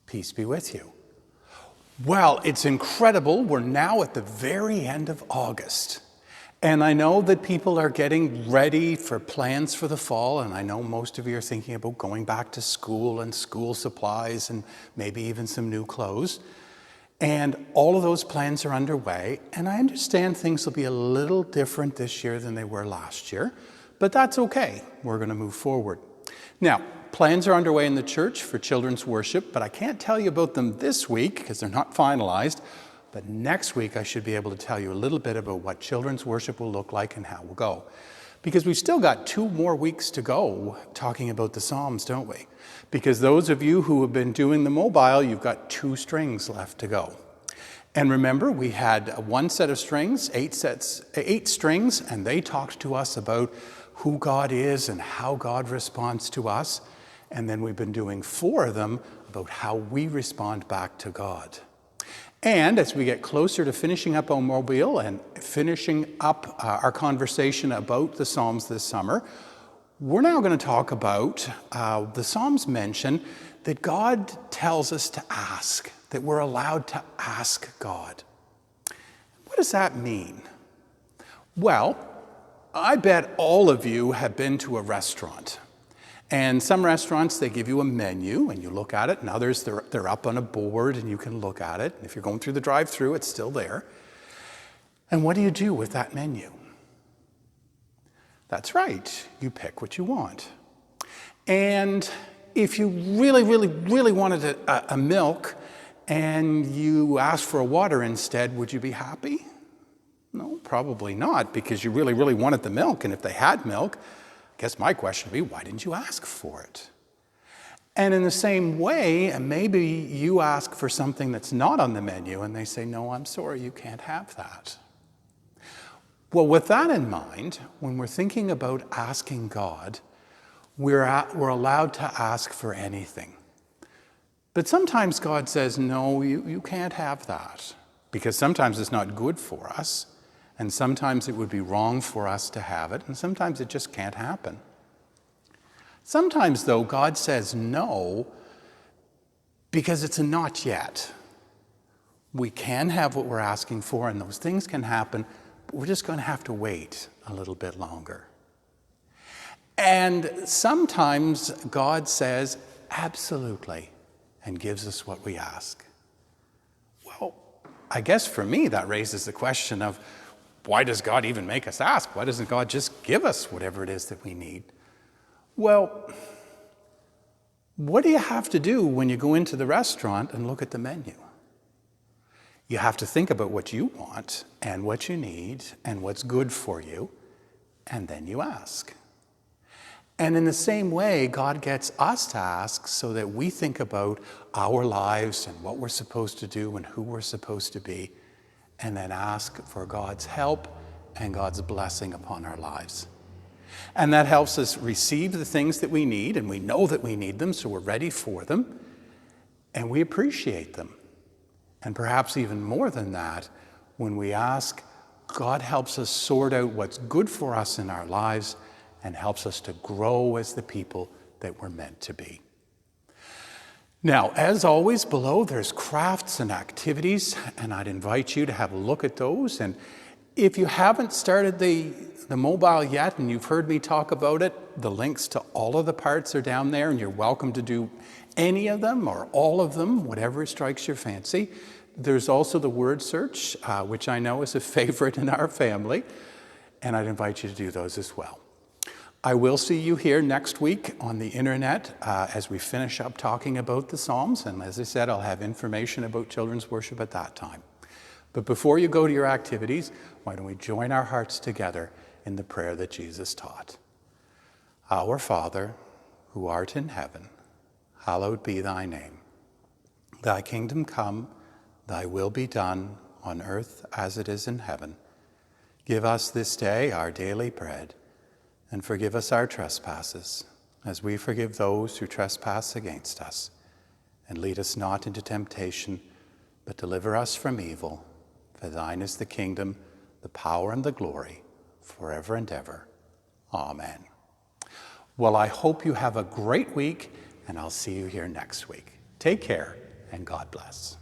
Peace be with you. Well, it's incredible. We're now at the very end of August. And I know that people are getting ready for plans for the fall, and I know most of you are thinking about going back to school and school supplies and maybe even some new clothes. And all of those plans are underway, and I understand things will be a little different this year than they were last year, but that's okay. We're going to move forward. Now, plans are underway in the church for children's worship, but I can't tell you about them this week because they're not finalized. But next week, I should be able to tell you a little bit about what children's worship will look like and how we'll go. Because we've still got 2 more weeks to go talking about the Psalms, don't we? Because those of you who have been doing the mobile, you've got 2 strings left to go. And remember, we had 1 set of strings, 8 strings, and they talked to us about who God is and how God responds to us. And then we've been doing 4 of them about how we respond back to God. And as we get closer to finishing up our mobile and finishing up our conversation about the Psalms this summer, we're now going to talk about the Psalms mention that God tells us to ask, that we're allowed to ask God. What does that mean? Well, I bet all of you have been to a restaurant. And some restaurants, they give you a menu and you look at it, and others, they're up on a board and you can look at it. If you're going through the drive-thru, it's still there. And what do you do with that menu? That's right, you pick what you want. And if you really, really, really wanted a milk and you asked for a water instead, would you be happy? No, probably not, because you really, really wanted the milk. And if they had milk, I guess my question would be, why didn't you ask for it? And in the same way, maybe you ask for something that's not on the menu and they say, no, I'm sorry, you can't have that. Well, with that in mind, when we're thinking about asking God, we're allowed to ask for anything. But sometimes God says, no, you can't have that, because sometimes it's not good for us. And sometimes it would be wrong for us to have it, and sometimes it just can't happen. Sometimes, though, God says no because it's a not yet. We can have what we're asking for, and those things can happen, but we're just going to have to wait a little bit longer. And sometimes God says absolutely and gives us what we ask. Well, I guess for me that raises the question of, why does God even make us ask? Why doesn't God just give us whatever it is that we need? Well, what do you have to do when you go into the restaurant and look at the menu? You have to think about what you want and what you need and what's good for you, and then you ask. And in the same way, God gets us to ask so that we think about our lives and what we're supposed to do and who we're supposed to be, and then ask for God's help and God's blessing upon our lives. And that helps us receive the things that we need, and we know that we need them, so we're ready for them, and we appreciate them. And perhaps even more than that, when we ask, God helps us sort out what's good for us in our lives and helps us to grow as the people that we're meant to be. Now, as always, below there's crafts and activities, and I'd invite you to have a look at those. And if you haven't started the mobile yet and you've heard me talk about it, the links to all of the parts are down there, and you're welcome to do any of them or all of them, whatever strikes your fancy. There's also the word search, which I know is a favorite in our family, and I'd invite you to do those as well. I will see you here next week on the internet as we finish up talking about the Psalms. And as I said, I'll have information about children's worship at that time. But before you go to your activities, why don't we join our hearts together in the prayer that Jesus taught? Our Father, who art in heaven, hallowed be thy name. Thy kingdom come, thy will be done on earth as it is in heaven. Give us this day our daily bread, and forgive us our trespasses, as we forgive those who trespass against us. And lead us not into temptation, but deliver us from evil. For thine is the kingdom, the power, and the glory, forever and ever. Amen. Well, I hope you have a great week, and I'll see you here next week. Take care, and God bless.